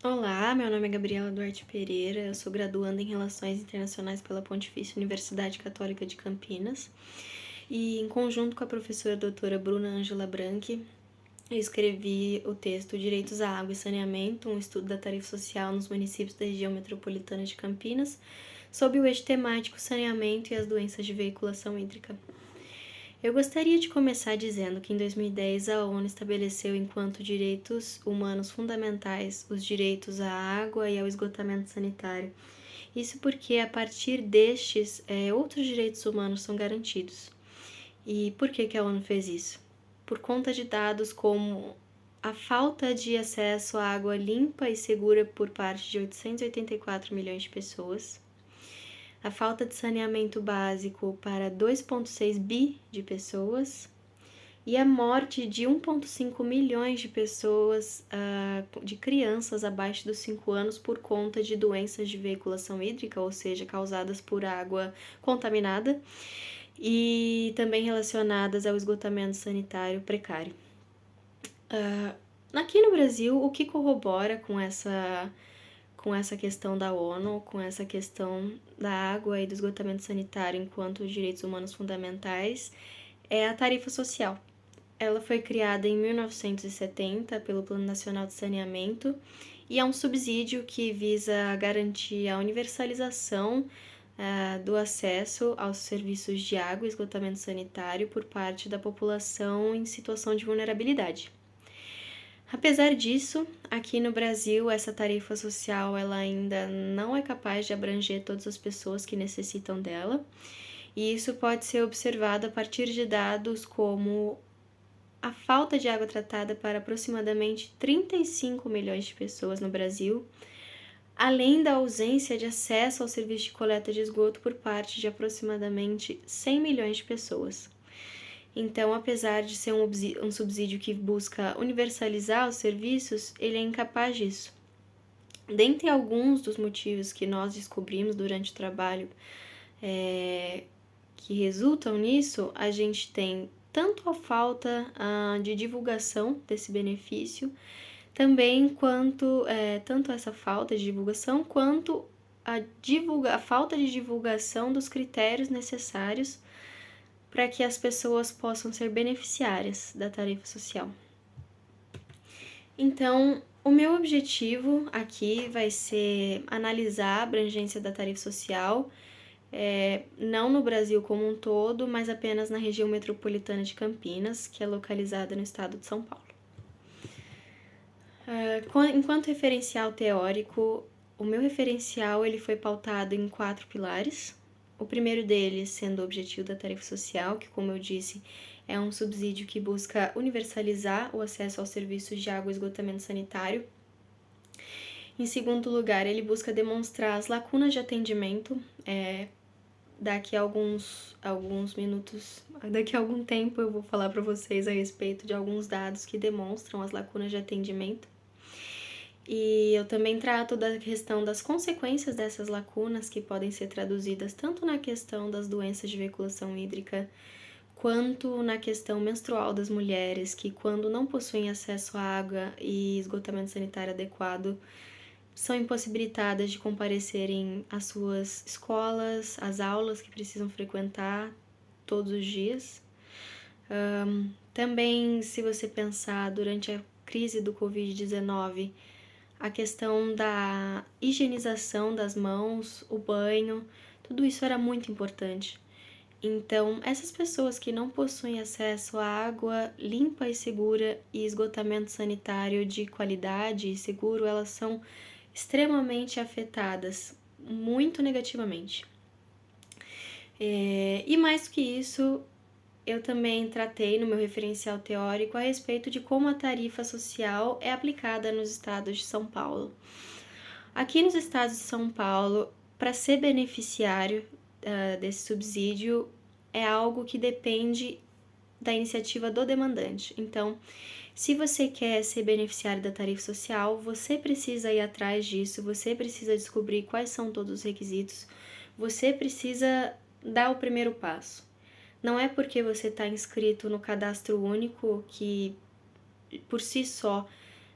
Olá, meu nome é Gabriela Duarte Pereira, eu sou graduanda em Relações Internacionais pela Pontifícia Universidade Católica de Campinas e, em conjunto com a professora doutora Bruna Ângela Branchi, eu escrevi o texto Direitos à Água e Saneamento, um estudo da tarifa social nos municípios da região metropolitana de Campinas, sob o eixo temático Saneamento e as doenças de veiculação hídrica. Eu gostaria de começar dizendo que em 2010 a ONU estabeleceu enquanto direitos humanos fundamentais os direitos à água e ao esgotamento sanitário. Isso porque a partir destes, outros direitos humanos são garantidos. E por que a ONU fez isso? Por conta de dados como a falta de acesso à água limpa e segura por parte de 884 milhões de pessoas, a falta de saneamento básico para 2,6 bi de pessoas e a morte de 1,5 milhões de pessoas, de crianças abaixo dos 5 anos por conta de doenças de veiculação hídrica, ou seja, causadas por água contaminada e também relacionadas ao esgotamento sanitário precário. Aqui no Brasil, o que corrobora com essa questão da ONU, com essa questão da água e do esgotamento sanitário enquanto direitos humanos fundamentais, é a tarifa social. Ela foi criada em 1970 pelo Plano Nacional de Saneamento e é um subsídio que visa garantir a universalização do acesso aos serviços de água e esgotamento sanitário por parte da população em situação de vulnerabilidade. Apesar disso, aqui no Brasil, essa tarifa social ela ainda não é capaz de abranger todas as pessoas que necessitam dela, e isso pode ser observado a partir de dados como a falta de água tratada para aproximadamente 35 milhões de pessoas no Brasil, além da ausência de acesso ao serviço de coleta de esgoto por parte de aproximadamente 100 milhões de pessoas. Então, apesar de ser um subsídio que busca universalizar os serviços, ele é incapaz disso. Dentre alguns dos motivos que nós descobrimos durante o trabalho que resultam nisso, a gente tem tanto a falta de divulgação desse benefício, também quanto tanto essa falta de divulgação, quanto a falta de divulgação dos critérios necessários para que as pessoas possam ser beneficiárias da tarifa social. Então, o meu objetivo aqui vai ser analisar a abrangência da tarifa social, não no Brasil como um todo, mas apenas na região metropolitana de Campinas, que é localizada no estado de São Paulo. Enquanto referencial teórico, o meu referencial ele foi pautado em 4 pilares. O primeiro deles sendo o objetivo da tarifa social, que, como eu disse, é um subsídio que busca universalizar o acesso aos serviços de água e esgotamento sanitário. Em segundo lugar, ele busca demonstrar as lacunas de atendimento. Daqui a alguns minutos, daqui a algum tempo, eu vou falar para vocês a respeito de alguns dados que demonstram as lacunas de atendimento. E eu também trato da questão das consequências dessas lacunas, que podem ser traduzidas tanto na questão das doenças de veiculação hídrica, quanto na questão menstrual das mulheres, que quando não possuem acesso à água e esgotamento sanitário adequado, são impossibilitadas de comparecerem às suas escolas, às aulas que precisam frequentar todos os dias. Também, se você pensar durante a crise do Covid-19, a questão da higienização das mãos, o banho, tudo isso era muito importante. Então, essas pessoas que não possuem acesso à água limpa e segura e esgotamento sanitário de qualidade e seguro, elas são extremamente afetadas, muito negativamente. E mais do que isso, eu também tratei no meu referencial teórico a respeito de como a tarifa social é aplicada nos estados de São Paulo. Aqui nos estados de São Paulo, para ser beneficiário desse subsídio, é algo que depende da iniciativa do demandante. Então, se você quer ser beneficiário da tarifa social, você precisa ir atrás disso, você precisa descobrir quais são todos os requisitos, você precisa dar o primeiro passo. Não é porque você está inscrito no cadastro único que, por si só,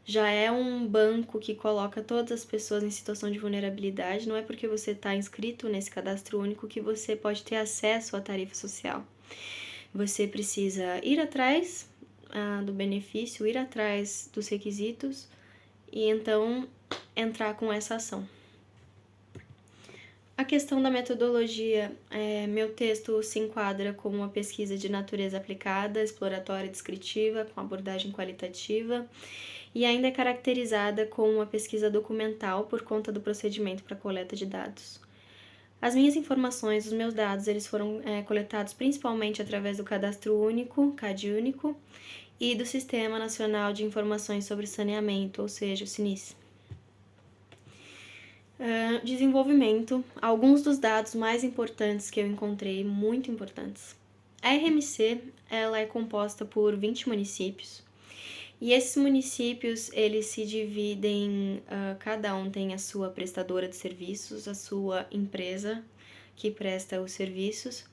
já é um banco que coloca todas as pessoas em situação de vulnerabilidade. Não é porque você está inscrito nesse cadastro único que você pode ter acesso à tarifa social. Você precisa ir atrás do benefício, ir atrás dos requisitos e então entrar com essa ação. A questão da metodologia, meu texto se enquadra como uma pesquisa de natureza aplicada, exploratória e descritiva, com abordagem qualitativa, e ainda é caracterizada como uma pesquisa documental por conta do procedimento para coleta de dados. As minhas informações, os meus dados, eles foram coletados principalmente através do Cadastro Único, CadÚnico, e do Sistema Nacional de Informações sobre Saneamento, ou seja, o SINIS. Desenvolvimento, alguns dos dados mais importantes que eu encontrei, muito importantes. A RMC, ela é composta por 20 municípios, e esses municípios, eles se dividem, cada um tem a sua prestadora de serviços, a sua empresa que presta os serviços,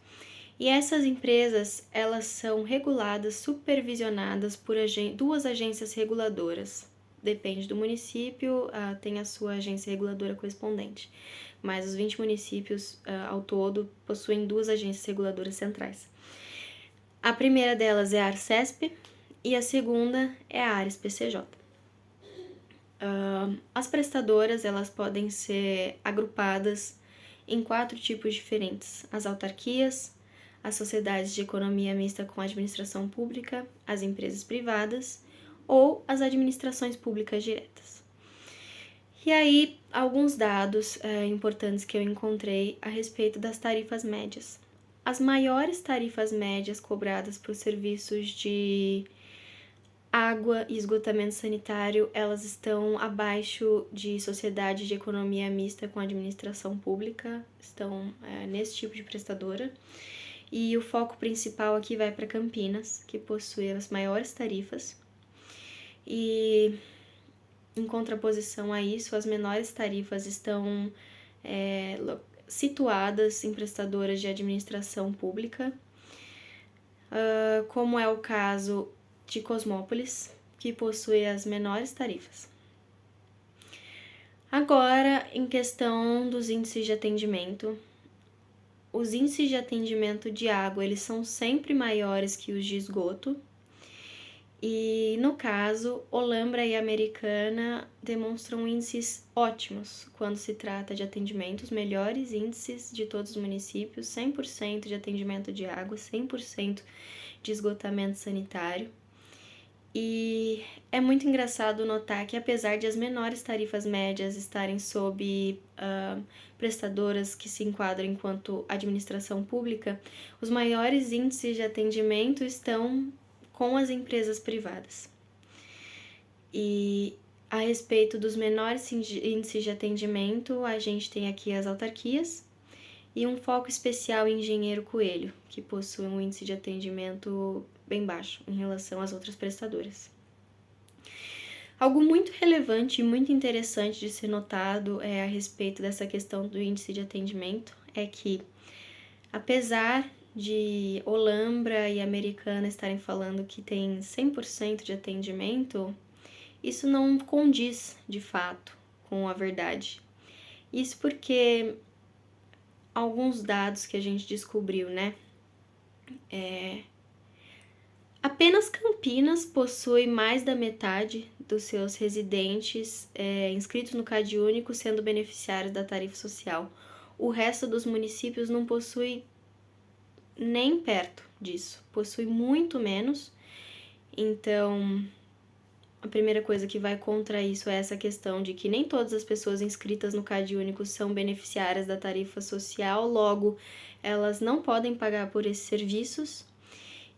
e essas empresas, elas são reguladas, supervisionadas por duas agências reguladoras. Depende do município, tem a sua agência reguladora correspondente. Mas os 20 municípios ao todo possuem duas agências reguladoras centrais. A primeira delas é a Arcesp e a segunda é a Ares PCJ. As prestadoras, elas podem ser agrupadas em 4 tipos diferentes: as autarquias, as sociedades de economia mista com administração pública, as empresas privadas ou as administrações públicas diretas. E aí, alguns dados importantes que eu encontrei a respeito das tarifas médias. As maiores tarifas médias cobradas por serviços de água e esgotamento sanitário, elas estão abaixo de sociedade de economia mista com administração pública, estão nesse tipo de prestadora. E o foco principal aqui vai para Campinas, que possui as maiores tarifas. E em contraposição a isso, as menores tarifas estão situadas em prestadoras de administração pública, como é o caso de Cosmópolis, que possui as menores tarifas. Agora, em questão dos índices de atendimento, os índices de atendimento de água, eles são sempre maiores que os de esgoto. E, no caso, Olambra e Americana demonstram índices ótimos quando se trata de atendimento, os melhores índices de todos os municípios, 100% de atendimento de água, 100% de esgotamento sanitário. E é muito engraçado notar que, apesar de as menores tarifas médias estarem sob prestadoras que se enquadram enquanto administração pública, os maiores índices de atendimento estão com as empresas privadas. E a respeito dos menores índices de atendimento, a gente tem aqui as autarquias e um foco especial em Engenheiro Coelho, que possui um índice de atendimento bem baixo em relação às outras prestadoras. Algo muito relevante e muito interessante de ser notado a respeito dessa questão do índice de atendimento é que, apesar de Olambra e Americana estarem falando que tem 100% de atendimento, isso não condiz, de fato, com a verdade. Isso porque alguns dados que a gente descobriu, apenas Campinas possui mais da metade dos seus residentes inscritos no CadÚnico sendo beneficiários da tarifa social. O resto dos municípios não possui nem perto disso, possui muito menos. Então, a primeira coisa que vai contra isso é essa questão de que nem todas as pessoas inscritas no CadÚnico são beneficiárias da tarifa social, logo, elas não podem pagar por esses serviços.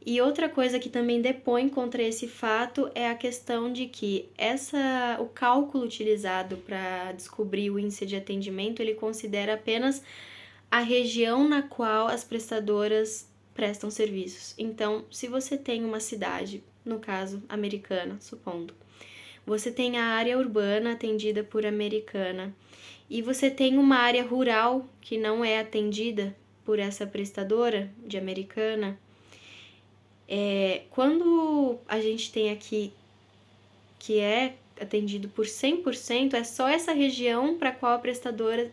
E outra coisa que também depõe contra esse fato é a questão de que o cálculo utilizado para descobrir o índice de atendimento, ele considera apenas a região na qual as prestadoras prestam serviços. Então, se você tem uma cidade, no caso, Americana, supondo, você tem a área urbana atendida por Americana e você tem uma área rural que não é atendida por essa prestadora de Americana, quando a gente tem aqui que é atendido por 100%, é só essa região para a qual a prestadora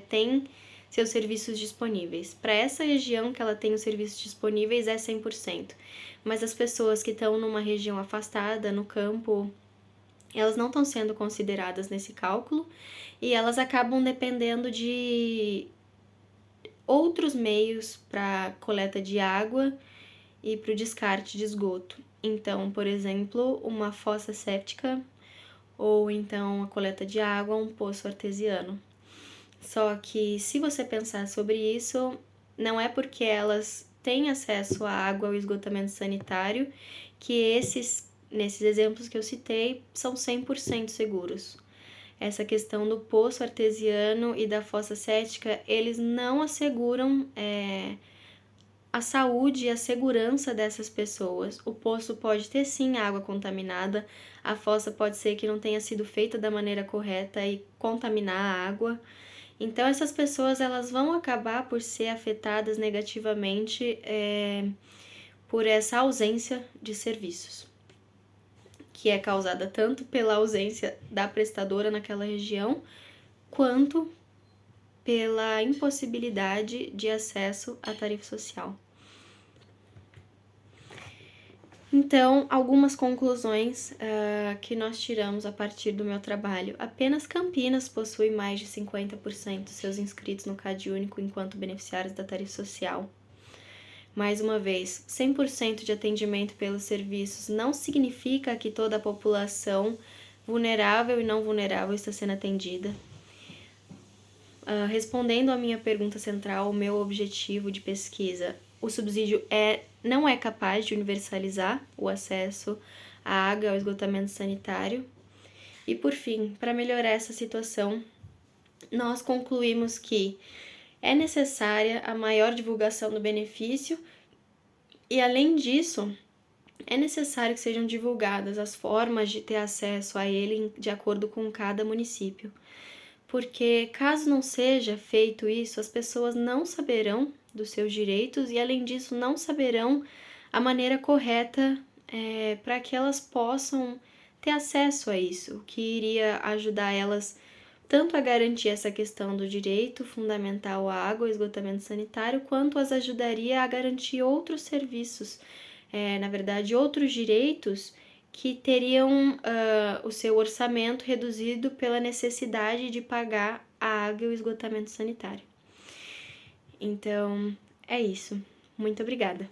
tem seus serviços disponíveis. Para essa região que ela tem os serviços disponíveis é 100%. Mas as pessoas que estão numa região afastada, no campo, elas não estão sendo consideradas nesse cálculo e elas acabam dependendo de outros meios para coleta de água e para o descarte de esgoto. Então, por exemplo, uma fossa séptica ou então a coleta de água, um poço artesiano. Só que se você pensar sobre isso, não é porque elas têm acesso à água ou esgotamento sanitário que nesses exemplos que eu citei, são 100% seguros. Essa questão do poço artesiano e da fossa séptica, eles não asseguram a saúde e a segurança dessas pessoas. O poço pode ter sim água contaminada, a fossa pode ser que não tenha sido feita da maneira correta e contaminar a água. Então essas pessoas elas vão acabar por ser afetadas negativamente por essa ausência de serviços, que é causada tanto pela ausência da prestadora naquela região, quanto pela impossibilidade de acesso à tarifa social. Então, algumas conclusões que nós tiramos a partir do meu trabalho. Apenas Campinas possui mais de 50% dos seus inscritos no CadÚnico enquanto beneficiários da tarifa social. Mais uma vez, 100% de atendimento pelos serviços não significa que toda a população vulnerável e não vulnerável está sendo atendida. Respondendo à minha pergunta central, o meu objetivo de pesquisa, o subsídio não é capaz de universalizar o acesso à água e ao esgotamento sanitário. E, por fim, para melhorar essa situação, nós concluímos que é necessária a maior divulgação do benefício e, além disso, é necessário que sejam divulgadas as formas de ter acesso a ele de acordo com cada município. Porque, caso não seja feito isso, as pessoas não saberão dos seus direitos e, além disso, não saberão a maneira correta para que elas possam ter acesso a isso, o que iria ajudar elas tanto a garantir essa questão do direito fundamental à água e esgotamento sanitário, quanto as ajudaria a garantir outros serviços, na verdade, outros direitos que teriam o seu orçamento reduzido pela necessidade de pagar a água e o esgotamento sanitário. Então, é isso. Muito obrigada.